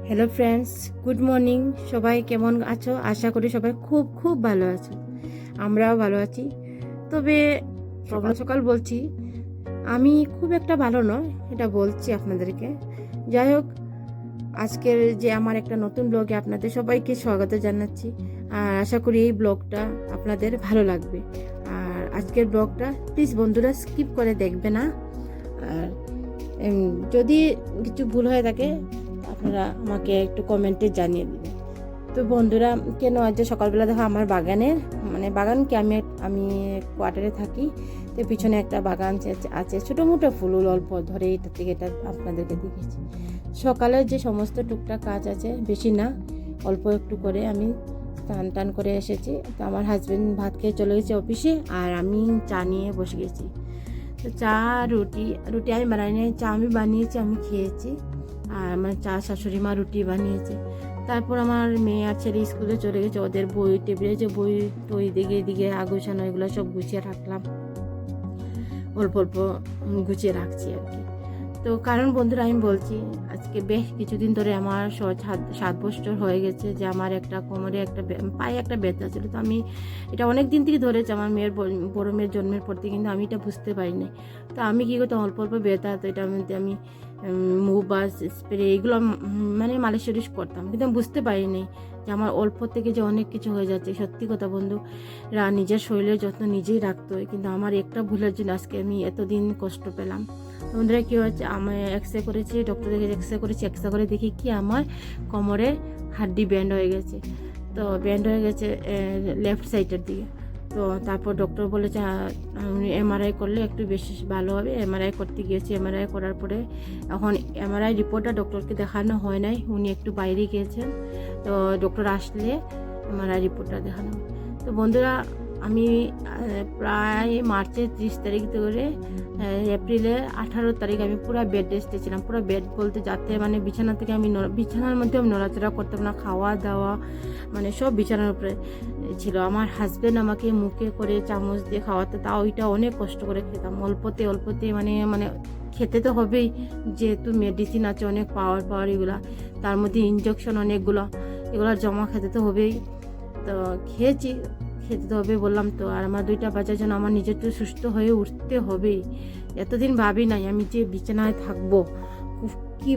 Hello friends, good morning. সবাই কেমন আছো? আশা করি সবাই খুব খুব ভালো আছো। আমরাও ভালো আছি। তবে সকাল সকাল বলছি, আমি খুব একটা ভালো নয়, এটা বলছি আপনাদেরকে। যাই হোক, আজকের যে আমার একটা নতুন ব্লগে আপনাদের সবাইকে স্বাগত জানাচ্ছি। আর আশা করি এই ব্লগটা আপনাদের ভালো লাগবে। আর আজকের ব্লগটা প্লিজ বন্ধুরা স্কিপ করে দেখবে না। আর যদি কিছু ভুল হয়ে থাকে আপনারা আমাকে একটু কমেন্টে জানিয়ে দেবেন। তো বন্ধুরা, কেন আজ সকালবেলা দেখো আমার বাগানের বাগান কি, আমি কোয়ার্টারে থাকি, তো পিছনে একটা বাগান আছে, ছোটো মোটো ফুল অল্প ধরে এটা থেকে এটা আপনাদেরকে দেখেছি। সকালে যে সমস্ত টুকটাক কাজ আছে, বেশি না, অল্প একটু করে আমি স্নান টান করে এসেছি। তো আমার হাজব্যান্ড ভাত খেয়ে চলে গেছে অফিসে, আর আমি চা নিয়ে বসে গেছি। তো চা রুটি আমি বানাইনি, চা আমি বানিয়েছি, আমি খেয়েছি। আর আমার শাশুড়ি মা রুটি বানিয়েছে। তারপর আমার মেয়ে আর ছেলে স্কুলে চলে গেছে, ওদের বই টেবিলে যে বই টই এদিকে আগুছানো এগুলো সব গুছিয়ে রাখলাম, অল্প অল্প গুছিয়ে রাখছি আর কি। তো কারণ বন্ধুরা, আমি বলছি, আজকে বেশ কিছুদিন ধরে আমার 7 বছর হয়ে গেছে যে আমার একটা কোমরে পায়ে একটা ব্যথা ছিল। তো আমি এটা অনেক দিন থেকে ধরেছি, আমার বড় মেয়ের জন্মের পর থেকে, কিন্তু আমি এটা বুঝতে পারিনি। তো আমি কী করতাম, অল্প অল্প ব্যথা, তো এটার মধ্যে আমি মুভ বা স্প্রে এগুলো মালিশ টালিশ করতাম, কিন্তু আমি বুঝতে পারিনি যে আমার অল্প থেকে যে অনেক কিছু হয়ে যাচ্ছে। সত্যি কথা বন্ধু, নিজের শরীরের যত্ন নিজেই রাখতে হয়, কিন্তু আমার একটা ভুলের জন্য আজকে আমি এতদিন কষ্ট পেলাম। বন্ধুরা, কী হচ্ছে, আমি এক্সরে করেছি, ডক্টর দেখে এক্সরে করে দেখি কি আমার কোমরের হাড্ডি ব্যান্ড হয়ে গেছে। তো ব্যান্ড হয়ে গেছে লেফট সাইডের দিকে। তো তারপর ডক্টর বলেছে এমআরআই করলে একটু বেশি ভালো হবে। এমআরআই করতে গিয়েছি, এমআরআই করার পরে এখন এমআরআই রিপোর্টটা ডক্টরকে দেখানো হয় নাই, উনি একটু বাইরে গিয়েছেন। তো ডক্টর আসলে এমআরআই রিপোর্টটা দেখানো। তো বন্ধুরা, আমি প্রায় মার্চের 30 তারিখ ধরে এপ্রিলের 18 তারিখ আমি পুরো বেড রেস্টে ছিলাম। পুরো বেড বলতে যাতে বিছানা থেকে বিছানার মধ্যে আমি নড়াচড়া করতাম না, খাওয়া দাওয়া সব বিছানার উপরে ছিল। আমার হাজব্যান্ড আমাকে মুখে করে চামচ দিয়ে খাওয়াতে, তাও ওইটা অনেক কষ্ট করে খেতাম, অল্পতে খেতে তো হবেই, যেহেতু মেডিসিন আছে অনেক পাওয়ার এগুলা, তার মধ্যে ইনজেকশন অনেকগুলো, এগুলোর জমা খেতে তো হবেই। তো খেতে তো হবে বললাম তো। আর আমার 2টা বাচ্চার জন্য আমার নিজের তো সুস্থ হয়ে উঠতে হবেই। এতদিন ভাবি নাই আমি যে বিছানায় থাকবো, কি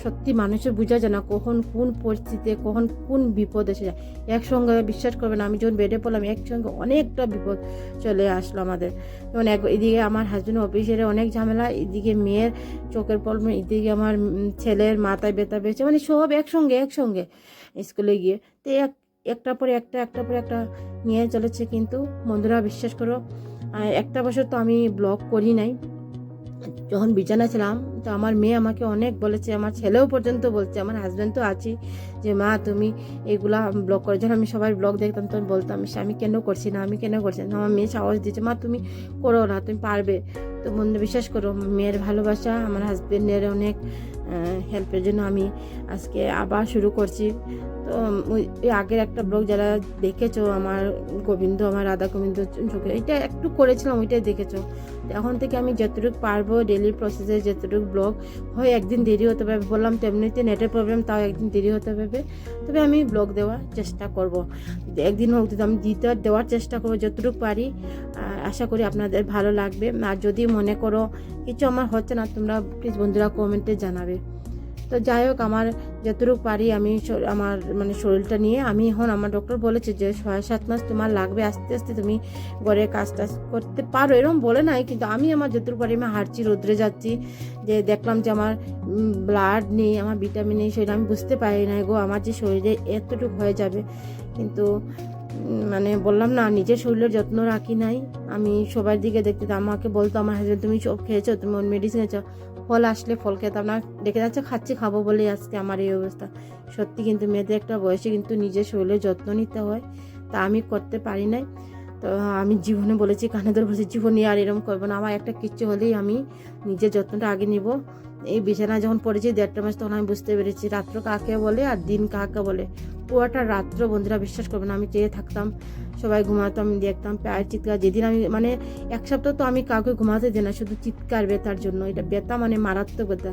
সত্যি মানুষের বোঝা যায় না কখন কোন পরিস্থিতিতে কখন কোন বিপদ এসে যায়। একসঙ্গে বিশ্বাস করবে না, আমি যখন বেডে পড়লাম একসঙ্গে অনেকটা বিপদ চলে আসলো আমাদের। যেমন এদিকে আমার হাজব্যান্ড অফিসের অনেক ঝামেলা, এদিকে মেয়ের চোখের প্রবলেম, এদিকে আমার ছেলের মাথায় ব্যথা পেয়েছে, সব একসঙ্গে স্কুলে গিয়ে তো একটার পরে একটা নিয়ে চলেছে। কিন্তু বন্ধুরা, বিশ্বাস করো, 1 বছর তো আমি ব্লগ করি নাই। যখন বিছানা ছিলাম, তো আমার মেয়ে আমাকে অনেক বলেছে, আমার ছেলেও পর্যন্ত বলছে, আমার হাজব্যান্ড তো আছি, যে মা তুমি এগুলা ব্লগ করে। যখন আমি সবাই ব্লগ দেখতাম তখন বলতাম আমি কেন করছি না। আমার মেয়ে সাহস দিচ্ছে, মা তুমি করো না, তুমি পারবে। তো বন্ধু, বিশ্বাস করো, মেয়ের ভালোবাসা, আমার হাজব্যান্ডের অনেক হেল্পের জন্য আমি আজকে আবার শুরু করছি। তো ওই আগের একটা ব্লগ যারা দেখেছো, আমার রাধা গোবিন্দ চোখে, এটা একটু করেছিলাম, ওইটাই দেখেছো। এখন থেকে আমি যতটুকু পারবো ডেলি প্রসেসে যতটুকু ব্লগ হয়, একদিন দেরি হতে পারবে, বললাম তো এমনিতে নেটের প্রবলেম, তাও একদিন দেরি হতে পারবে, তবে আমি ব্লগ দেওয়ার চেষ্টা করব। একদিন হোক আমি দেওয়ার চেষ্টা করবো যতটুকু পারি। আশা করি আপনাদের ভালো লাগবে। আর যদি মনে করো কিছু আমার হচ্ছে না, তোমরা প্লিজ বন্ধুরা কমেন্টে জানাবে। তো যাই হোক, আমার যতটুকু পারি আমি আমার শরীরটা নিয়ে আমি এখন, আমার ডক্টর বলেছে যে 6-7 মাস তোমার লাগবে, আস্তে আস্তে তুমি ঘরে কাজ টাজ করতে পারো, এরকম বলে নাই, কিন্তু আমি আমার যতটুকু পারি আমি হাঁটছি, রোদ্রে যাচ্ছি। যে দেখলাম যে আমার ব্লাড নেই, আমার ভিটামিন নেই, শরীরে আমি বুঝতে পারি না গো আমার যে শরীরে এতটুকু হয়ে যাবে। কিন্তু বললাম না, নিজের শরীরের যত্ন রাখি নাই। আমি সবার দিকে দেখতে, আমাকে বলতো আমার হাজব্যান্ড, তুমি সব খেয়েছো, তুমি মেডিসিন খেয়েছো, ফল আসলে ফল খেতাম না, দেখে যাচ্ছে খাবো বলেই আজকে আমার এই অবস্থা। সত্যি, কিন্তু মেয়েদের একটা বয়সে কিন্তু নিজের শরীরের যত্ন নিতে হয়, তা আমি করতে পারি নাই। তো আমি জীবনে বলেছি, কানে ধরে বলেছি, জীবনে আর এরকম করবো না, আমার একটা কিচ্ছু হলেই আমি নিজের যত্নটা আগে নিব। এই বিছানায় যখন পড়েছি 1.5 মাস, তখন আমি বুঝতে পেরেছি রাত্র কাকে বলে আর দিন কাকে বলে। পুরোটা রাত্র বন্ধুরা, বিশ্বাস করবে না, আমি চেয়ে থাকতাম, সবাই ঘুমাতো, আমি দেখতাম পায়ের চিৎকার। যেদিন আমি 1 সপ্তাহ তো আমি কাউকে ঘুমাতে দিই না, শুধু চিৎকার ব্যথার জন্য। এটা ব্যথা মারাত্মক ব্যথা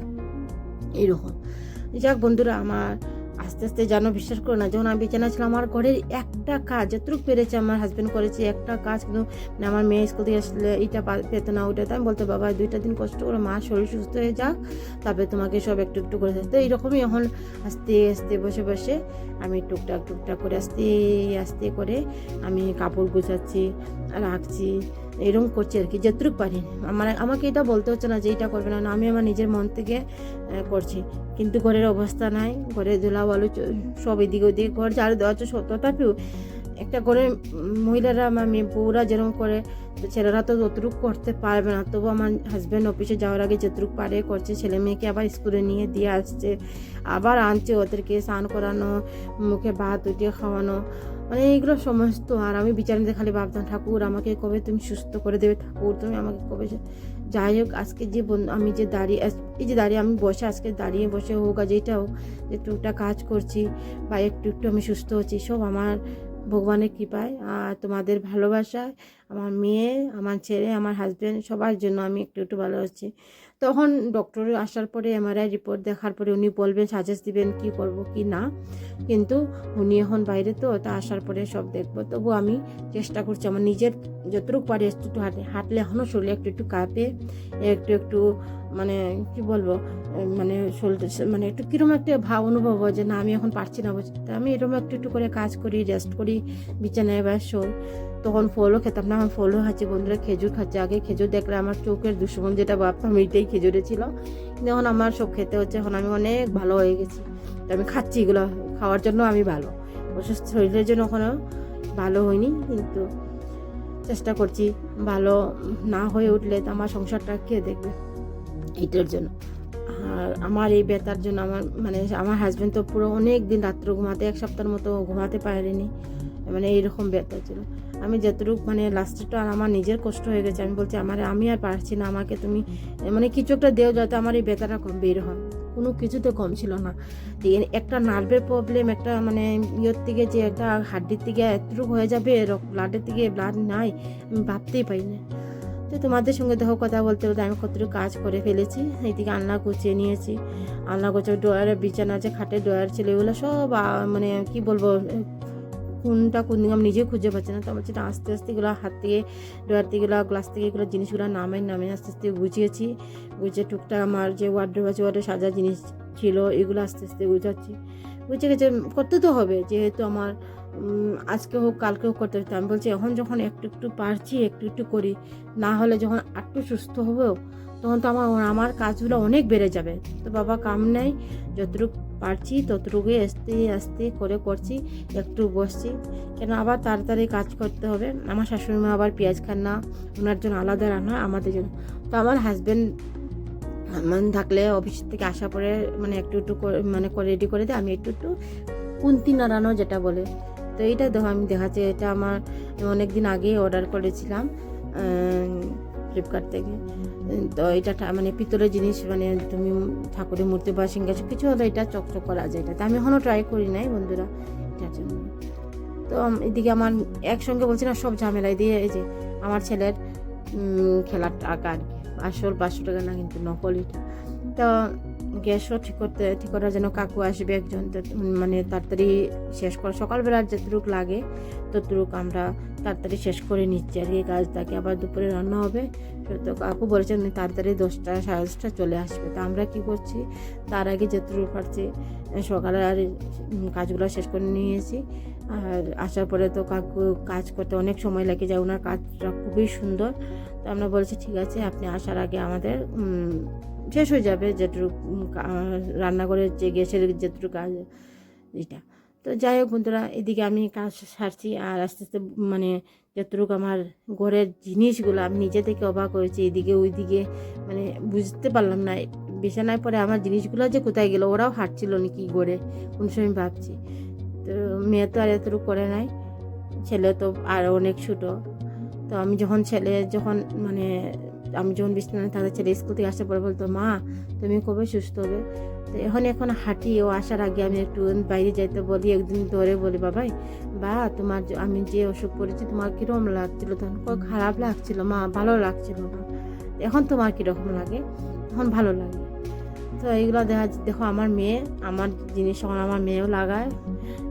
এইরকম। যাক বন্ধুরা, আমার আস্তে আস্তে যেন বিশ্বাস করো না, যখন আমি বিছানা ছিলাম আমার ঘরের একটা কাজ যতটুকু পেরেছে আমার হাজব্যান্ড করেছে, একটা কাজ কিন্তু মানে আমার মেয়ে স্কুল থেকে আসলে এইটা পেতো না ওইটা, আমি বলতে বাবা 2টা দিন কষ্ট করে মা শরীর সুস্থ হয়ে যাক, তারপরে তোমাকে সব একটু একটু করে তো এইরকমই এখন আস্তে আস্তে বসে বসে আমি টুকটাক টুকটাক করে আস্তে আস্তে করে আমি কাপড় গুছাচ্ছি, রাখছি, এরকম করছি আর কি যতটুকু পারি। আমাকে এটা বলতে হচ্ছে না যে এটা করবে না, আমি আমার নিজের মন থেকে করছি। কিন্তু ঘরের অবস্থা নাই, ঘরে ধুলা বালু সব এদিকে ওদিকে, ঘর ঝাড়ু দেওয়া হচ্ছে তথাপিও একটা ঘরে মহিলারা আমার মেয়ে বউরা যেরকম করে, তো ছেলেরা তো যতটুকু করতে পারবে না, তবু আমার হাজব্যান্ড অফিসে যাওয়ার আগে যতটুকু পারে করছে, ছেলে মেয়েকে আবার স্কুলে নিয়ে দিয়ে আসছে, আবার আনছে ওদেরকে স্নান করানো, মুখে ভাত উঠিয়ে খাওয়ানো, মানে এইগুলো সমস্ত। আর আমি বিচারিতে খালি ভাবতাম ঠাকুর আমাকে কবে তুমি সুস্থ করে দেবে, ঠাকুর তুমি আমাকে কবে। যাই হোক, আজকে যে আমি যে দাঁড়িয়ে এই যে দাঁড়িয়ে আমি বসে আজকে দাঁড়িয়ে বসে হোক আর যেটা হোক যে টুকটা কাজ করছি বা একটু একটু আমি সুস্থ হচ্ছি, সব আমার ভগবানের কৃপায় আর তোমাদের ভালোবাসায়, আমার মেয়ে, আমার ছেলে, আমার হাজব্যান্ড সবার জন্য আমি একটু একটু ভালো হচ্ছি। তখন ডক্টর আসার পরে এমআরআই রিপোর্ট দেখার পরে উনি বলবেন, সাজেস্ট দিবেন কি করব কি না, কিন্তু উনি এখন বাইরে তো তা আসার পরে সব দেখবো। তবু আমি চেষ্টা করছি আমার নিজের যতটুকু পারি একটু একটু হাঁটলে এখনও শরীরে একটু একটু কাঁপে, একটু একটু মানে কি বলবো, মানে শরীরটা মানে একটু কীরকম একটা ভাব অনুভব হয় যে না আমি এখন পারছি না বসে, আমি এরকম একটু একটু করে কাজ করি, রেস্ট করি, বিছানায় বা শোই। তখন ফলও খেতাম না, আমার ফলও খাচ্ছি বন্ধুরা, খেজুর খাচ্ছে। আগে খেজুর দেখলে আমার চোখের দুশ্মন যেটা ভাবতাম এইটাই খেজুরে ছিল, কিন্তু এখন আমার সব খেতে হচ্ছে, এখন আমি অনেক ভালো হয়ে গেছি। তো আমি খাচ্ছি, এগুলো খাওয়ার জন্য আমি ভালো, অসুস্থ শরীরের জন্য ওখানেও ভালো হয়নি, কিন্তু চেষ্টা করছি। ভালো না হয়ে উঠলে তো আমার সংসারটা কে দেখবে, এইটার জন্য। আর আমার এই ব্যথার জন্য আমার হাজব্যান্ড তো পুরো অনেক দিন রাত্রে ঘুমাতে, 1 সপ্তাহের মতো ঘুমাতে পারেনি, মানে এইরকম ব্যথা ছিল। আমি যতটুকু লাস্টেরটা আর আমার নিজের কষ্ট হয়ে গেছে, আমি বলছি আমি আর পারছি না, আমাকে তুমি কিছু একটা দেও যাতে আমার এই ব্যথাটা বের হয়। কোনো কিছুতে কম ছিল না, একটা নার্ভের প্রবলেম, একটা ইয়ের থেকে যে একটা হাড্ডির থেকে এতটুকু হয়ে যাবে, ব্লাডের থেকে ব্লাড নাই, আমি ভাবতেই পারি না। তো তোমাদের সঙ্গে দেখো কথা বলতে বলতে আমি কতটুকু কাজ করে ফেলেছি। এইদিকে আলনা গুছিয়ে নিয়েছি, আলনা গুছিয়ে ড্রয়ারের বিছানা আছে, খাটের ড্রয়ার ছিল, এগুলো সব কি বলবো, কোনটা কোন দিকে আমি নিজে খুঁজে পাচ্ছি না। তো আমার যেটা আস্তে আস্তে এগুলো হাত থেকে ড্রয়ার থেকে গ্লাস থেকে এগুলো জিনিসগুলো নামে আস্তে আস্তে গুছিয়েছি। গুছিয়ে টুকটাক আমার যে ওয়ার্ডরোব আছে, ওয়ার্ডে সাজা জিনিস ছিল এগুলো আস্তে আস্তে গুছাচ্ছি। গুছিয়ে গেছে, করতে তো হবে, যেহেতু আমার আজকে হোক কালকে হোক করতে হতো। আমি বলছি এখন যখন একটু একটু পারছি একটু একটু করি, না হলে যখন একটু সুস্থ হবো তখন তো আমার কাজগুলো অনেক বেড়ে যাবে। তো বাবা কাম নেই, যতটুকু পারছি ততটুকুই আস্তে আস্তে করে করছি, একটু বসছি, কেন আবার তাড়াতাড়ি কাজ করতে হবে। আমার শাশুড়ি মা আবার পেঁয়াজ খান না, ওনার জন্য আলাদা রান্না, আমাদের জন্য। তো আমার হাজব্যান্ড থাকলে অফিস থেকে আসার পরে একটু একটু রেডি করে দেয়, আমি একটু একটু কুন্তি নাড়ানো যেটা বলে। তো এইটা দেখো আমি দেখাচ্ছি, এটা আমার অনেক দিন আগেই অর্ডার করেছিলাম ফ্লিপকার্ট থেকে। তো এটা পিতলের জিনিস, তুমি ঠাকুরের মূর্তি বা সিংহাসন কিছু হলে এটা চকচক করা যায়, এটা আমি এখনও ট্রাই করি নাই বন্ধুরা, এটার জন্য। তো এদিকে আমার একসঙ্গে বলছি না সব ঝামেলা দিয়ে, এই যে আমার ছেলের খেলার টাকা আর কি, আসল 500 টাকা না কিন্তু নকল এটা। তো গ্যাসও ঠিক করার জন্য কাকু আসবে একজন, তাড়াতাড়ি শেষ করা, সকালবেলার যতটুকু লাগে ততটুকু আমরা তাড়াতাড়ি শেষ করে নিচ্ছি আর কি কাজটাকে। আবার দুপুরে রান্না হবে, তো কাকু বলেছেন উনি তাড়াতাড়ি 10টা সাড়ে 10টা চলে আসবে। তো আমরা কি করছি, তার আগে যতটুকু পারছি সকালে আর কাজগুলো শেষ করে নিয়েছি। আর আসার পরে তো কাকু কাজ করতে অনেক সময় লেগে যায়, ওনার কাজটা খুবই সুন্দর। তো আমরা বলছি ঠিক আছে আপনি আসার আগে আমাদের শেষ হয়ে যাবে যেটুকু রান্নাঘরের যে গ্যাসের যেটুকু কাজ এটা। তো যাই হোক বন্ধুরা, এদিকে আমি কাজ সারছি আর আস্তে আস্তে যতটুকু আমার ঘরের জিনিসগুলো আমি নিজে থেকে অবাক হয়েছি, এদিকে ওইদিকে বুঝতে পারলাম না বিছানায় পরে আমার জিনিসগুলো যে কোথায় গেল, ওরাও হাঁটছিল নাকি গড়ে কোন সময় ভাবছি। তো মেয়ে তো আর এতটুকু করে নাই, ছেলে তো আর অনেক ছোটো। তো আমি যখন আমি যখন বিছানায় থাকতে, ছেলে স্কুল থেকে আসার পরে বলতো মা তুমি কবে সুস্থ হবে। তো এখন হাঁটি, ও আসার আগে আমি একটু বাইরে যাইতে বলি, একদিন ধরে বলি বাবাই বা তোমার আমি যে অসুখ করেছি তোমার কীরকম লাগছিল, তখন খারাপ লাগছিল মা, ভালো লাগছিল না। এখন তোমার কীরকম লাগে, এখন ভালো লাগে। তো এইগুলো দেখো আমার মেয়ে, আমার জিনিস এখন আমার মেয়েও লাগায়,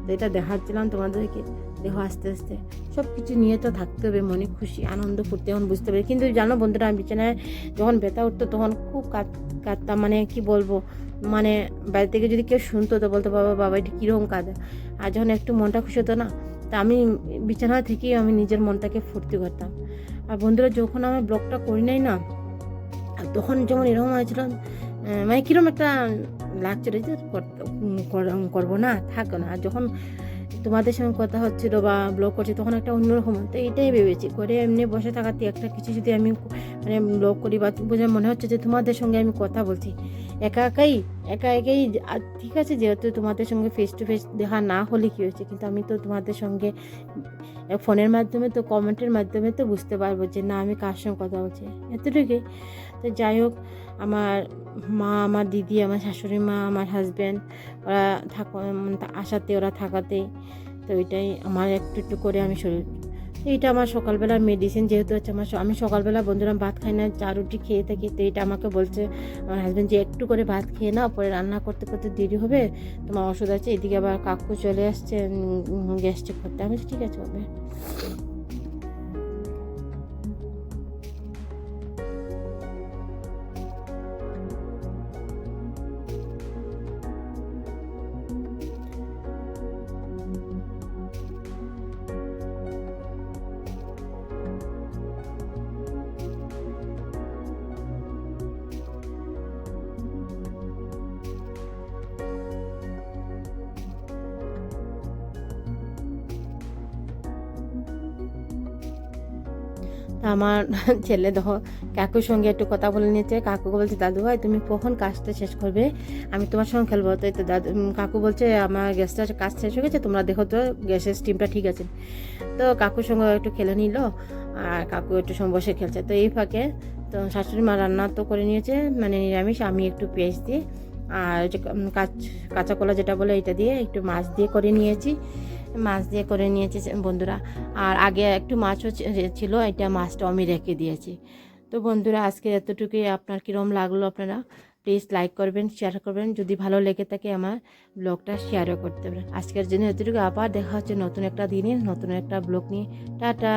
তো এটা দেখাচ্ছিলাম তোমাদেরকে। দেখো আস্তে আস্তে সব কিছু নিয়ে তো থাকতে হবে, মনে খুশি আনন্দ করতে এখন বুঝতে পারি। কিন্তু জানো বন্ধুরা, আমি বিছানায় যখন ব্যথা উঠতো তখন খুব কাঁদতাম, মানে কি বলবো, মানে বাড়ি থেকে যদি কেউ শুনতো তো বলতো বাবা বাবা এটা কীরকম কাঁদে। আর যখন একটু মনটা খুশি হতো না, তা আমি বিছানা থেকেই আমি নিজের মনটাকে ফুর্তি করতাম। আর বন্ধুরা, যখন আমার ব্লগটা করি নাই না, তখন যেমন এরকম হয়েছিল, মানে কীরকম একটা লাগছিল যে করবো না, থাকো না। আর যখন তোমাদের সঙ্গে কথা হচ্ছিল বা ব্লগ করছি তখন একটা অন্যরকম, তো এটাই ভেবেছি করে এমনি বসে থাকাতে একটা কিছু যদি আমি মানে ব্লগ করি বা বুঝে মনে হচ্ছে যে তোমাদের সঙ্গে আমি কথা বলছি একা একাই। আর ঠিক আছে, যেহেতু তোমাদের সঙ্গে ফেস টু ফেস দেখা না হলে কী হয়েছে, কিন্তু আমি তো তোমাদের সঙ্গে ফোনের মাধ্যমে তো কমেন্টের মাধ্যমে তো বুঝতে পারবো যে না আমি কার সঙ্গে কথা বলছি, এতটুকুই। তো যাই হোক, আমার মা, আমার দিদি, আমার শাশুড়ি মা, আমার হাজব্যান্ড, ওরা আসাতে, ওরা থাকাতেই তো এটাই আমার একটু একটু করে আমি শরীর। এইটা আমার সকালবেলার মেডিসিন, যেহেতু হচ্ছে আমি সকালবেলা বন্ধুরা ভাত খাই না, চা রুটি খেয়ে থাকি। তো এটা আমাকে বলছে আমার হাজব্যান্ড যে একটু করে ভাত খেয়ে নাও, পরে রান্না করতে করতে দেরি হবে, তোমার ওষুধ আছে। এদিকে আবার কাকু চলে আসছে গ্যাস চেক করতে। আমি ঠিক আছে হবে। আমার ছেলে দেখো কাকুর সঙ্গে একটু কথা বলে নিয়েছে। কাকুকে বলছে দাদু ভাই তুমি কখন কাজটা শেষ করবে, আমি তোমার সঙ্গে খেলবো। তো কাকু বলছে আমার গ্যাসটা কাজ শেষ হয়ে গেছে, তোমরা দেখো তো গ্যাসের স্টিমটা ঠিক আছে। তো কাকুর সঙ্গে একটু খেলে নিল, আর কাকু একটু সময় বসে খেলছে। তো এই ফাঁকে তো শাশুড়ি মা রান্না তো করে নিয়েছে, মানে নিরামিষ। আমি একটু পেঁয়াজ দিয়ে আর কাঁচা কলা যেটা বলে এটা দিয়ে একটু মাছ দিয়ে করে নিয়েছি বন্ধুরা। আর আগে একটু মাছও ছিল, এটা মাছটাও আমি রেখে দিয়েছি। তো বন্ধুরা, আজকে এতটুকুই। আপনার কীরকম লাগলো আপনারা প্লিজ লাইক করবেন, শেয়ার করবেন। যদি ভালো লেগে থাকে আমার ব্লগটা শেয়ারও করতে পারেন। আজকের জন্য এতটুকু, আবার দেখা হচ্ছে নতুন একটা দিনে নতুন একটা ব্লগ নিয়ে। টাটা।